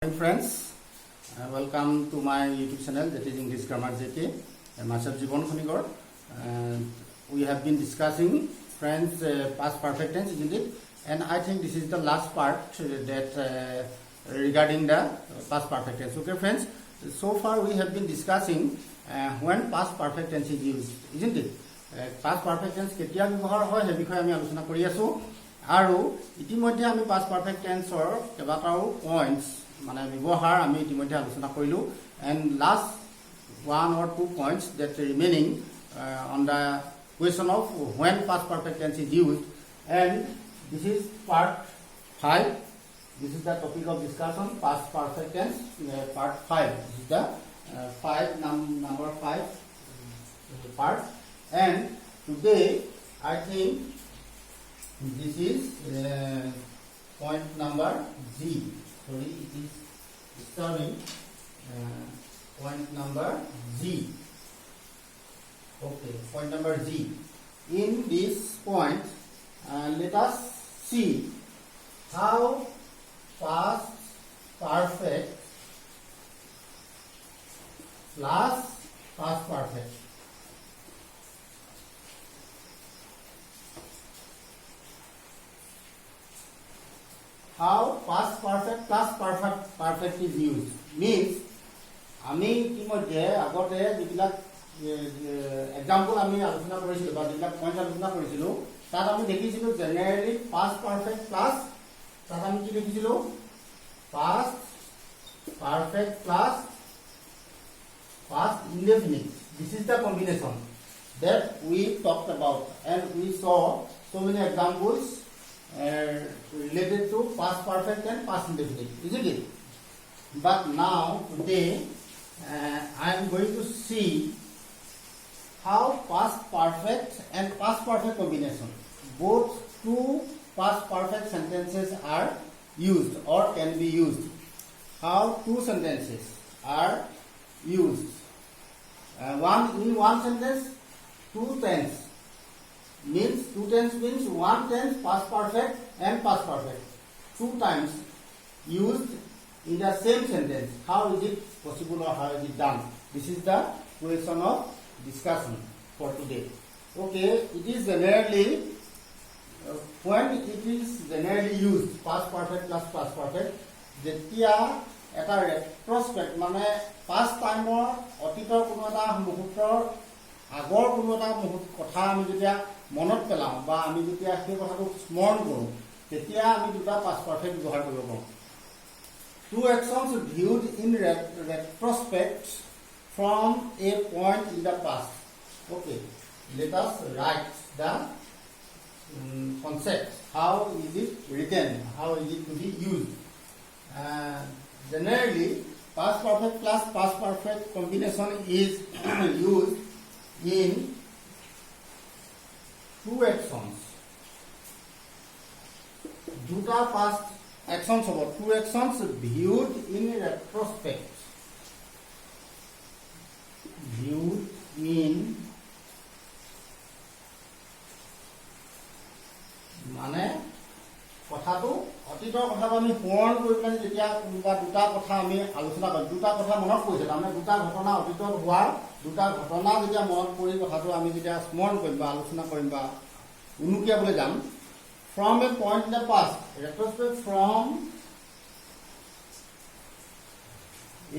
Hi friends, welcome to my YouTube channel, that is English Grammar JK. Myself Jibon Khonigor. We have been discussing friends past perfect tense, isn't it? And I think this is the last part that regarding the past perfect tense. Okay friends, so far we have been discussing when past perfect tense is used, isn't it? Past perfect tense ketia ব্যৱহাৰ হয় সেই বিষয়ে আমি আলোচনা কৰি আছো আৰু ইতিমধ্যে আমি past perfect tense or কেবাটাও points মানে ব্যৱহাৰ আমি ইতিমধ্যে আলোচনা কৰিলো and last one or two points that remaining on the question of when past perfect tense is used, and this is part 5. This is the topic of discussion, past perfect tense, part 5. This is the number 5 part, and today I think this is point number G. Sorry, it is starting point number G. Okay, point number G. In this point, let us see how past perfect plus past perfect is used. Means আমি ইতিমধ্যে আগতে যিবিলাক example আমি আলোচনা কৰিছিলো বা যিবিলাক point আলোচনা কৰিছিলো তাত আমি দেখিছিলো জেনাৰেলি পাষ্ট পাৰফেক্ট প্লাস তাত আমি কি দেখিছিলো past perfect plus past indefinite. This is the combination that we talked about, and we saw so many examples related to past perfect and past indefinite, isn't it? But now today I am going to see how past perfect and past perfect combination, both two past perfect sentences are used or can be used. How two sentences are used. In one sentence, two tense means one tense past perfect and past perfect. Two times used in the same sentence. How is it possible or how is it done? This is the question of discussion for today. Okay, it is generally when it is generally used past perfect plus past perfect, যেতিয়া এটা ৰেট্ৰস্পেক্ট মানে past টাইমৰ অতীতৰ কোনো এটা মুহূৰ্তৰ আগৰ কোনো এটা কথা আমি যেতিয়া মনত পেলাওঁ বা আমি যেতিয়া সেই কথাটো স্মৰণ কৰোঁ তেতিয়া আমি দুটা পাষ্ট পাৰফেক্ট ব্যৱহাৰ কৰিব পাৰোঁ. Two actions viewed in retrospect from a point in the past. Okay, let us write the concept. How is it written? How is it to be used? Generally, past perfect plus past perfect combination is used in two actions. Duta past actions over two actions viewed in retrospect. Viewed in মানে কথাটো অতীতৰ কথাটো আমি স্মৰণ কৰি পেলাই যেতিয়া কোনোবা দুটা কথা আমি আলোচনা কৰিম দুটা কথা মনত পৰিছে তাৰমানে দুটা ঘটনা অতীতত হোৱাৰ দুটা ঘটনা যেতিয়া মনত পৰি কথাটো আমি যেতিয়া স্মৰণ কৰিম বা আলোচনা কৰিম বা উনুকিয়াবলৈ যাম from a point in the past, retrospect from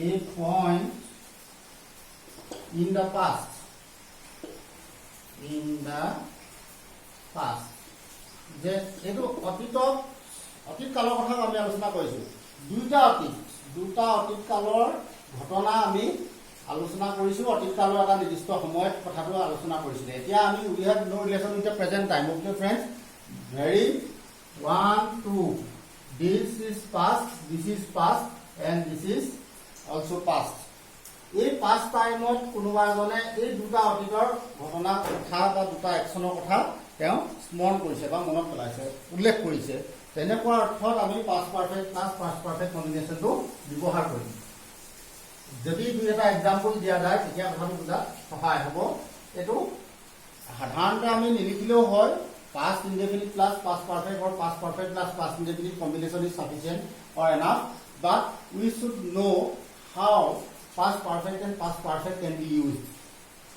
a point in the past, যে এইটো অতীত কালৰ কথা আমি আলোচনা কৰিছো দুটা অতীত কালৰ ঘটনা আমি আলোচনা কৰিছো অতীত কালৰ এটা নিৰ্দিষ্ট সময়ত কথাটো আলোচনা কৰিছিল এতিয়া আমি we have no relation with the present time. Okay friends, very 1 2 this is past and this is also past. এই past টাইমত কোনোবা এজনে এই দুটা অতীতৰ ঘটনা কথা বা দুটা একচনৰ কথা তেওঁ স্মৰণ কৰিছে বা মনত পেলাইছে উল্লেখ কৰিছে তেনেকুৱা অৰ্থত আমি past perfect plus past perfect কম্বিনেশ্যনটো ব্যৱহাৰ কৰিম. যদি দুই এটা এক্সাম্পল দিয়া যায় তেতিয়া কথাটো বুজাত সহায় হ'ব. এইটো সাধাৰণতে আমি নিলিখিলেও হয় past indefinite plus past perfect or past perfect plus past indefinite combination is sufficient or enough. but we should know how past perfect and past perfect can be used.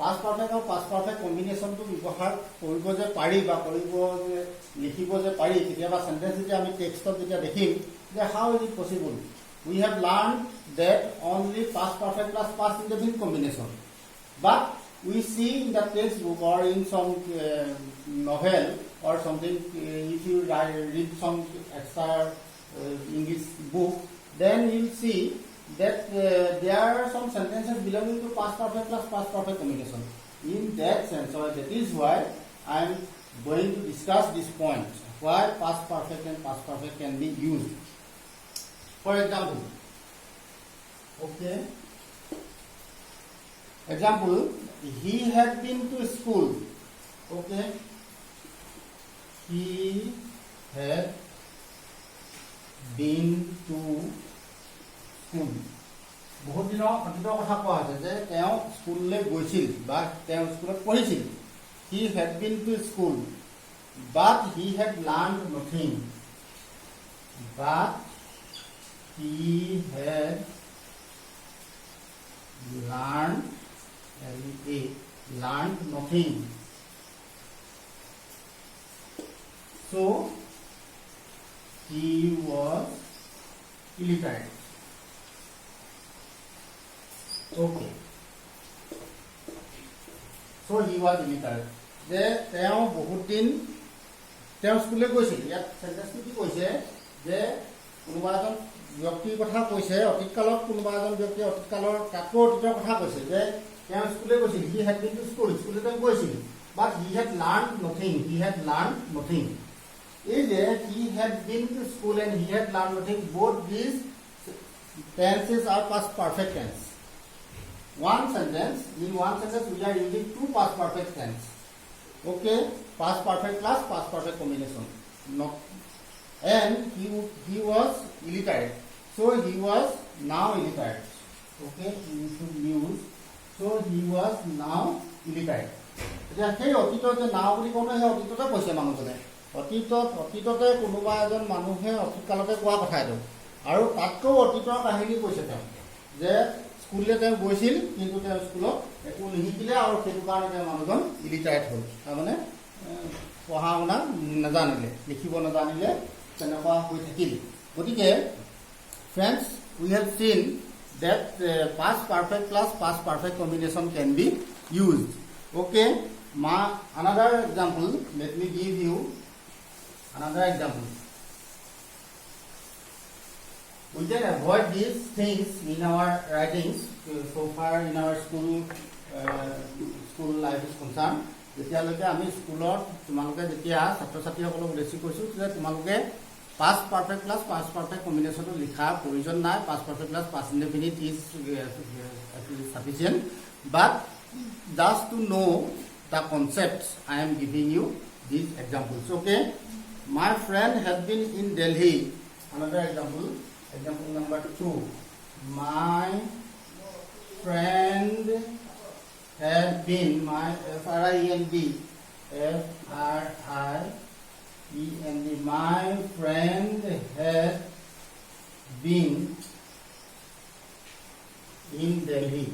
Past perfect और past perfect combination to ব্যৱহাৰ কৰিব যে পাৰি বা কৰিব যে লিখিব যে পাৰি কেতিয়াবা সেন্টেন্স যেতিয়া আমি টেক্সটত যেতিয়া দেখিম যে how is it possible. We have learned that only past perfect plus past indefinite combination, but we see in the textbook or in some novel or something, if you read some extra English book, then you'll see that there are some sentences belonging to past perfect plus past perfect combination. In that sense, or that is why I am going to discuss this point, why past perfect and past perfect can be used. For example, okay, example, he had been to school. Okay, he had been to school. বহুত দিনৰ অতীতৰ কথা কোৱা হৈছে যে তেওঁ স্কুললৈ গৈছিল বা তেওঁ স্কুলত পঢ়িছিল. He had been to school, but he had learned nothing. But he had learned nothing. So he was illiterate. Okay. So he was illiterate. যে তেওঁ বহুত দিন তেওঁ স্কুললৈ গৈছিল. ইয়াত সেন্টেন্সটো কি কৈছে যে কোনোবা এজন ব্যক্তিৰ কথা কৈছে অতীতকালত কোনোবা এজন ব্যক্তি অতীতকালৰ তাকো অতীতৰ কথা কৈছে যে তেওঁ স্কুললৈ গৈছিল. He had been to school. স্কুললৈ তেওঁ গৈছিল. But he had learned nothing. He had learned nothing. Is that he had been to school and he had learned nothing. Both these tenses are past perfect tense. In one sentence we are using two past perfect tense. Okay, past perfect plus past perfect combination. No, and he was illiterate. So he was now illiterate. Okay, you should use. So he was now illiterate. এতিয়া সেই অতীতত যে নাও বুলি কওঁতে সেই অতীততে কৈছে মানুহজনে অতীততে কোনোবা এজন মানুহে অতীতকালতে কোৱা কথা এইটো আৰু তাতকৈ অতীতৰ কাহিনী কৈছে তেওঁ যে স্কুললৈ তেওঁ গৈছিল কিন্তু তেওঁ স্কুলত একো নিশিকিলে আৰু সেইটো কাৰণে তেওঁ মানুহজন ইলিটাৰেট হ'ল. তাৰমানে পঢ়া শুনা নাজানিলে লিখিব নাজানিলে তেনেকুৱা হৈ থাকিল. গতিকে ফ্ৰেণ্ডছ, উই হেভ চিন that past perfect plus past perfect combination can be used. Okay, another example, let me give you another example. We can avoid these things in our writings so far in our school life is concerned. যেতিয়ালৈকে আমি স্কুলত তোমালোকে যেতিয়া ছাত্ৰ ছাত্ৰীসকলক উদ্দেশ্য কৰিছোঁ যে তোমালোকে past perfect plus past perfect combination to likha provision na. Past perfect plus past indefinite is sufficient, but just to know the concepts I am giving you these examples. Okay, my friend has been in Delhi. Another example number 2. My friend has been, my friend, my friend has been in Delhi.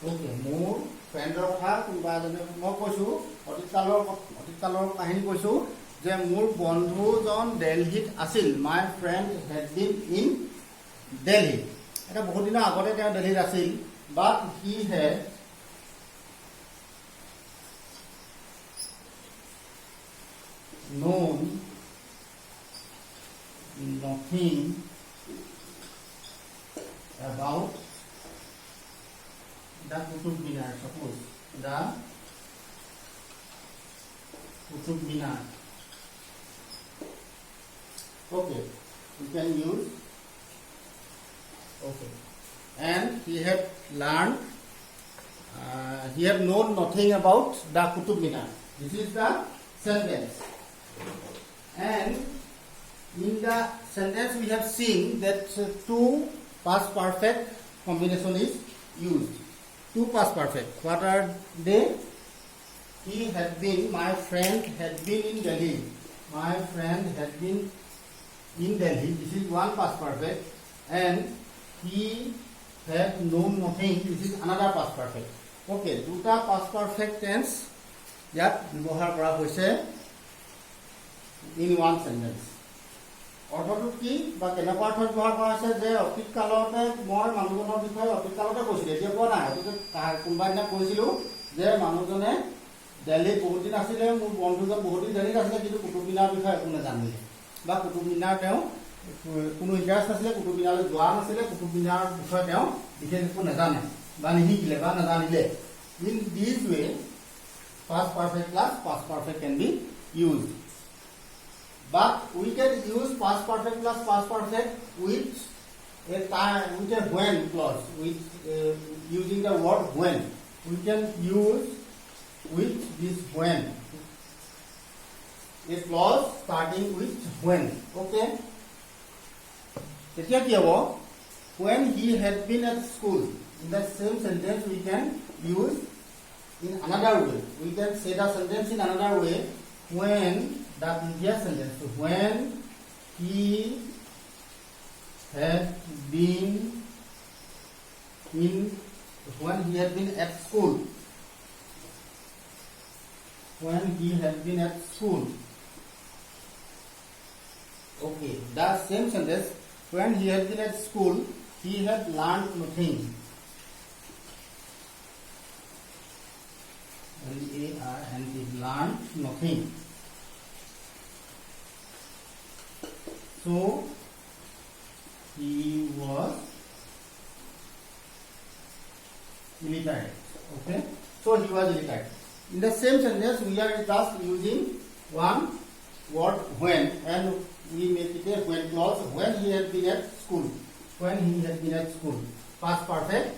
Okay, মোৰ ফ্ৰেণ্ডৰ কথা কোনোবা এজনে মই কৈছোঁ অতীতকালৰ কাহিনী কৈছোঁ যে মোৰ বন্ধুজন দিল্লীত আছিল. My friend had been in Delhi. এটা বহুত দিনৰ আগতে তেওঁ দিল্লীত আছিল. But he had known nothing about the Qutub Minar. Suppose the Qutub Minar. Okay, you can use. Okay, and he had learned. He had known nothing about the Qutub Minar. This is the sentence. And in the sentence we have seen that two past perfect combination is used. Two past perfect. What are they? He had been, my friend had been in Delhi. My friend had been in Delhi. This is one past perfect. And he had known nothing. This is another past perfect. Okay, দুটা past perfect tense ইয়াত ব্যৱহাৰ কৰা হৈছে in one sentence. অৰ্থটো কি বা কেনেকুৱা অৰ্থত ব্যৱহাৰ কৰা হৈছে যে অতীত কালতে মই মানুহজনৰ বিষয়ে অতীত কালতে কৈছিলোঁ, এতিয়া কোৱা নাই। কোনোবা দিনা কৈছিলোঁ যে মানুহজনে দিল্লীত বহুত দিন আছিলে, মোৰ বন্ধুজন বহুত দিন দিল্লীত আছিলে, কিন্তু কুতুব মিনাৰ বিষয়ে একো নাজানিলে বা কুতুব মিনাৰ তেওঁ কোনো ইণ্টাৰেষ্ট নাছিলে, কুতুব মিনাৰলৈ যোৱা নাছিলে, কুতুব মিনাৰ বিষয়ে তেওঁ বিশেষ একো নাজানে বা নিশিকিলে বা নাজানিলে। In this way past perfect plus past perfect can be used. But we can use past perfect plus past perfect with a time, with a when clause, with using the word when. We can use with this when, a clause starting with when. Okay. এতিয়া কি হ'ব? When he had been at school, in the same sentence we can use in another way. We can say the sentence in another way. When the previous sentence, when he had been at school. When he had been at school. Okay, the same sentence. When he had been at school, he had learned nothing. And he learned nothing. So he was illiterate. Okay, so he was illiterate. In the same sentence, we are just using one word when, and we make it a when clause. When he had been at school. When he had been at school. Past perfect.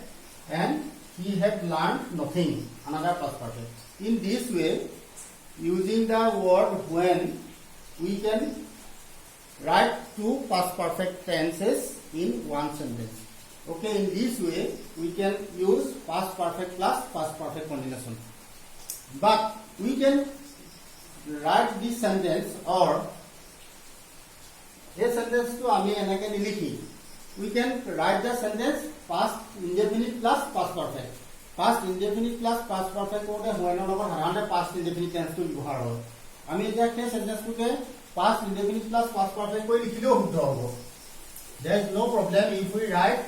And he had learned nothing. Another past perfect. In this way, using the word when, we can write two past perfect tenses in one sentence. Okay, in this way, we can use past perfect plus past perfect continuation. But we can write this sentence or a sentence to ami enake nilikhi. We can write the sentence past indefinite plus past perfect. Past indefinite plus past perfect kote when or harande past indefinite tense to ব্যৱহাৰ হয়। আমি এতিয়া কে sentence টোকে past indefinite plus past perfect কৰি লিখিলেও শুদ্ধ হ'ব। There is no problem if we write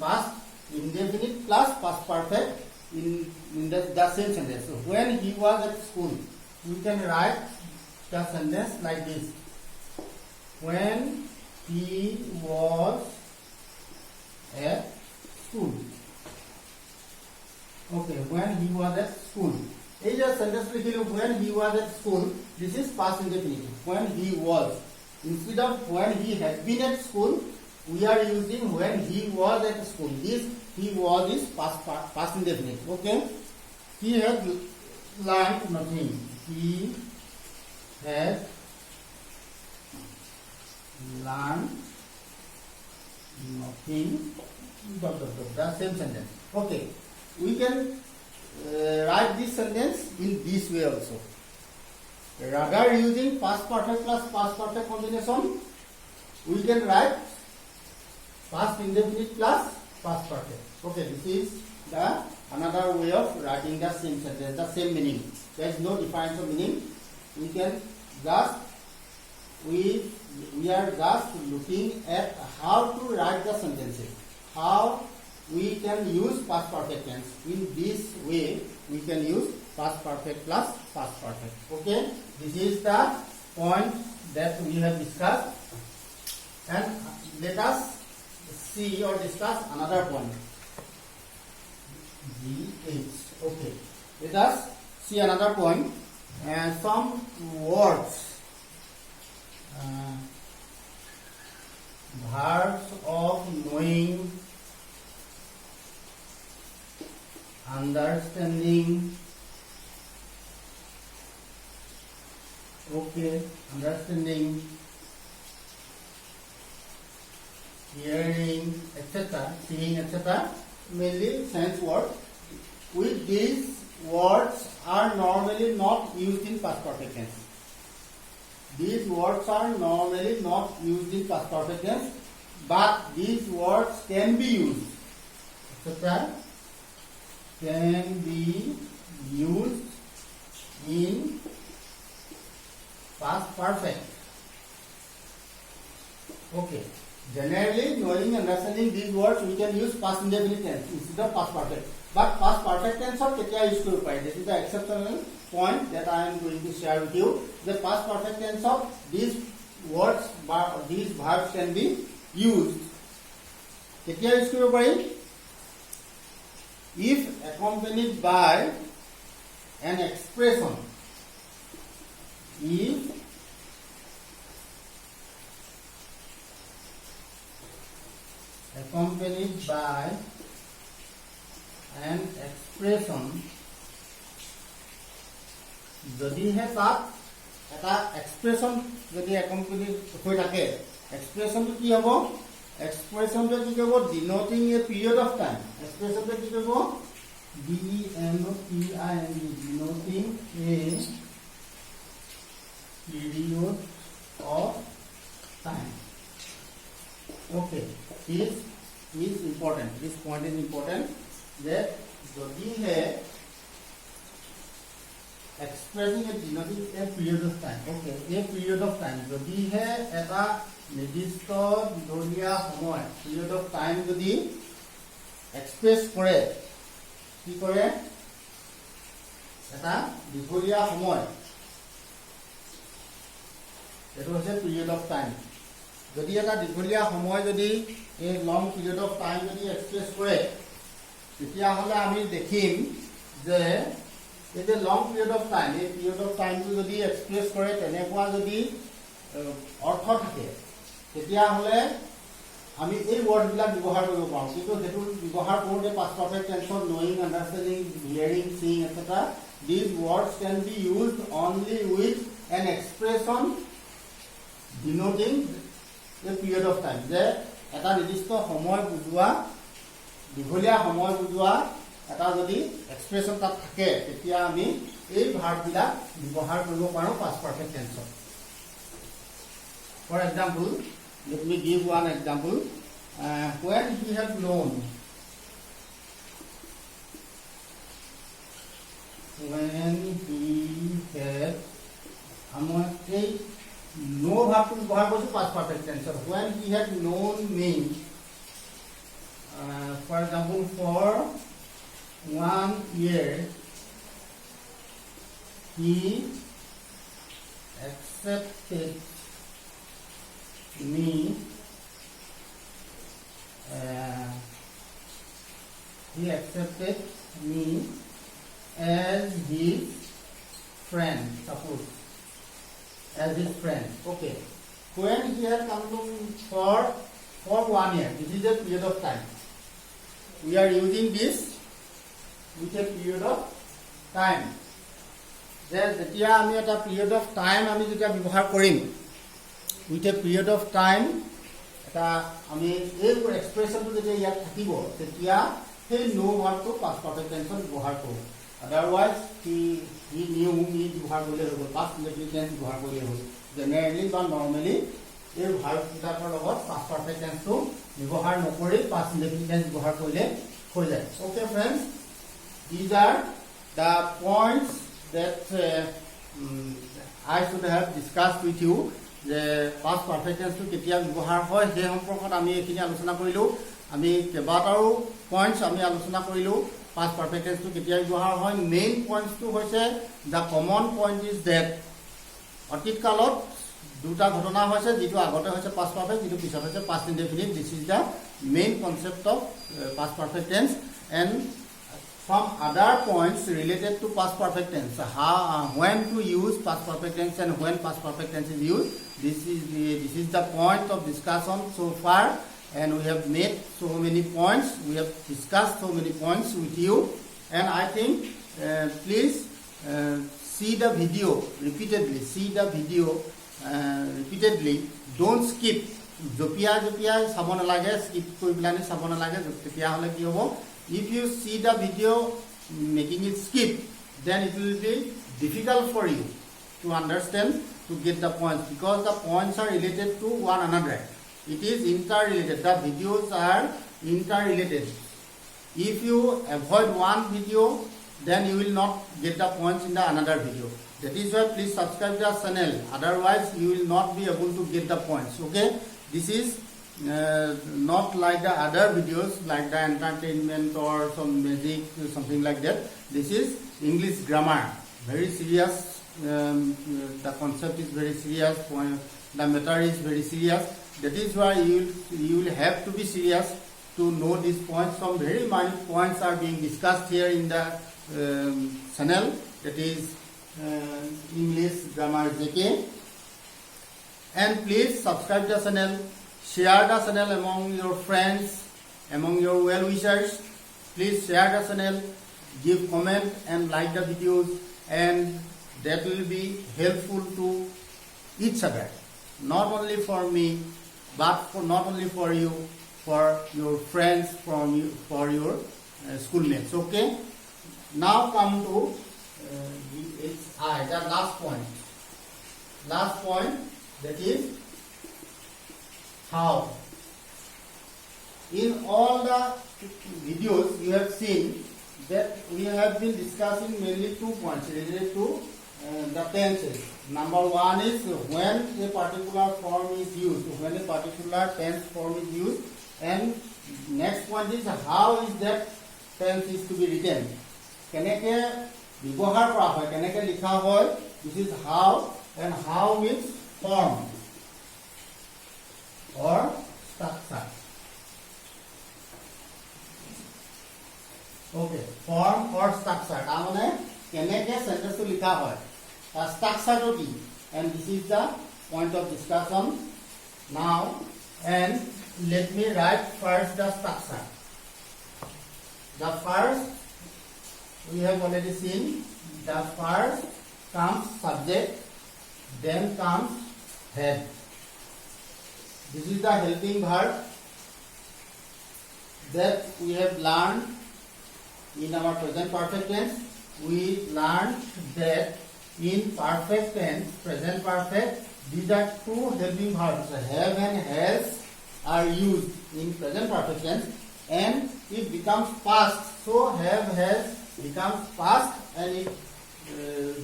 past indefinite plus past perfect in the same sentence. So when he was at school, we can write the sentence like this. When he was at school. Okay, when he was at school. This is a sentence when he was at school. This is past indefinite. When he was. Instead of when he had been at school, we are using when he was at school. This he was is past indefinite. Okay. He had learned nothing. He had learned nothing. The same sentence. Okay. We can write this sentence in this way also. Rather using past perfect plus past perfect combination, we can write past indefinite plus past perfect. Okay, this is the another way of writing the same sentence, the same meaning. There is no difference of meaning. We can just we are just looking at how to write the sentences. How we can use past perfect tense. In this way, we can use past perfect plus past perfect. Okay, this is the point that we have discussed, and let us see or discuss another point. GH. Okay, let us see another point and some words. Verbs of knowing, understanding. Okay, understanding, hearing, etc., seeing, etc. Mainly sense words. With these words are normally not used in past perfect tense. these words are normally not used in past perfect tense, but these words can be used. Etc. Can be used in past perfect. Okay. Generally, knowing and understanding these words, we can use past indefinite tense instead of past perfect. But past perfect tense of ketia use to this is the exceptional point that I am going to share with you. The past perfect tense of these words, these verbs can be used. Ketia use to if accompanied by an expression. If accompanied by an expression, যদিহে তাত এটা expression যদি একম্পেনি হৈ থাকে, এক্সপ্ৰেছনটো কি হ'ব? এক্সপ্ৰেছনটো কি কৰিব? Denoting a period of time. এক্সপ্ৰেছনটো কি কৰিব? DENOTING, denoting a period of time. Okay, this is important. This point is important. That যদিহে expressing a denoting a period of time. Okay, a period of time. যদিহে এটা নিৰ্দিষ্ট দীঘলীয়া সময় period of time যদি express কৰে, কি কৰে? এটা দীঘলীয়া সময়, এইটো হৈছে period of time. যদি এটা দীঘলীয়া সময় যদি এই লং পিৰিয়ড অফ টাইম যদি এক্সপ্ৰেছ কৰে, তেতিয়াহ'লে আমি দেখিম যে এই যে লং পিৰিয়ড অফ টাইম, এই পিৰিয়ড অফ টাইমটো যদি এক্সপ্ৰেছ কৰে তেনেকুৱা যদি অৰ্থ থাকে, তেতিয়াহ'লে আমি এই ৱৰ্ডবিলাক ব্যৱহাৰ কৰিব পাৰোঁ। কিন্তু সেইটো ব্যৱহাৰ কৰোঁতে পাষ্ট পাৰফেক্ট টেন্সত knowing, understanding, hearing, seeing etcetera, these words can be used only with an expression denoting a period of time, যে এটা নিৰ্দিষ্ট সময় বুজোৱা, দীঘলীয়া সময় বুজোৱা এটা যদি এক্সপ্ৰেছন তাত থাকে, তেতিয়া আমি এই ভাৰ্ববিলাক ব্যৱহাৰ কৰিব পাৰোঁ পাষ্ট পাৰফেক্ট টেন্সত। For example, let me give one example. When he had known, when he had, আমাৰ এই no ভাবটো ব্যৱহাৰ কৰিছোঁ past perfect tense. When he had known me, for example, for 1 year, he accepted me as his friend, suppose. As his friend. Okay. When he had come to for 1 year, this is a period of time. We are using this with a period of time. যেতিয়া আমি এটা period of time আমি যেতিয়া ব্যৱহাৰ কৰিম, with a period of time, এটা আমি এই এক্সপ্ৰেছনটো যেতিয়া ইয়াত থাকিব, তেতিয়া সেই নো ভাৰ্বটো পাষ্ট পাৰফেক্ট টেন্সত ব্যৱহাৰ কৰোঁ। Otherwise, he knew me ব্যৱহাৰ কৰিলে হৈ গ'ল, past indefinite tense ব্যৱহাৰ কৰিলে হ'ল। জেনেৰেলি বা নৰ্মেলি এই ভাৰ্ববিলাকৰ লগত পাষ্ট পাৰফেক্ট টেন্সটো ব্যৱহাৰ নকৰি past indefinite tense ব্যৱহাৰ কৰিলে হৈ যায়। Okay, friends, these are the points that I should have discussed with you. যে past perfect tense কেতিয়া ব্যৱহাৰ হয় সেই সম্পৰ্কত আমি এইখিনি আলোচনা কৰিলোঁ। আমি কেইবাটাও পইণ্টছ আমি আলোচনা কৰিলোঁ। past perfect tense কেতিয়া ব্যৱহাৰ হয়, মেইন পইণ্টছটো হৈছে the common point is that অতীত কালত দুটা ঘটনা হৈছে, যিটো আগতে হৈছে past perfect, যিটো পিছত হৈছে past indefinite. This is the main concept of past perfect tense and some other points related to past perfect tense, when to use past perfect tense and when past perfect tense is used. This is the point of discussion so far, and we have made so many points, we have discussed so many points with you, and I think please see the video repeatedly, don't skip. জপিয়া চাব নালাগে, skip কৰি পেলাই চাব নালাগে, তেতিয়াহ'লে কি হ'ব? If you see the video making it skip, then it will be difficult for you to understand to get the points, because the points are related to one another. It is interrelated. The videos are interrelated. If you avoid one video, then you will not get the points in the another video. That is why please subscribe the channel. Otherwise, you will not be able to get the points. Okay? This is not like the other videos, like the entertainment or some music, something like that. This is English grammar. Very serious. The concept is very serious. The matter is very serious. That is why you will have to be serious to know these points. Some very minute points are being discussed here in the channel. That is English Grammar JK. And please subscribe the channel, share the channel among your friends, among your well-wishers. Please share the channel, give comment and like the videos, and that will be helpful to each other. Not only for me, but not only for you, for your friends, for your schoolmates. Okay? Now come to the last point. Last point, that is how. In all the videos you have seen that we have been discussing mainly 2 points related to the tenses. Number one is when a particular form is used, when a particular tense form is used, and next point is how is that tense is to be written. Keneke bibohar kora hoy, keneke likha hoy. This is how, and how means form or structure. Okay, form or structure. Tamane keneke sentence to likha hoy. Structure to be, and this is the point of discussion now. And let me write first the structure. The first we have already seen. The first comes subject, then comes head. This is the helping verb that we have learned in our present perfect tense. We learned that in perfect tense, present perfect, these are 2 helping verbs. Have and has are used in present perfect tense, and it becomes past. So have, has becomes past, and it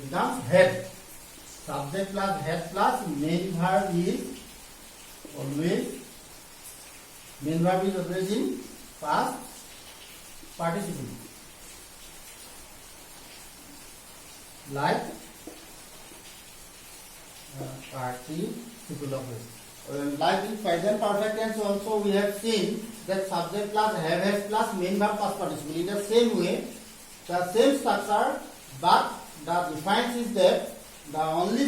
becomes had. Subject plus head plus main verb is always in past participle. Like participle of it. Like in present perfect tense also we have seen that subject plus have, has plus main verb past participle. In the same way, the same structure, but the difference is that the only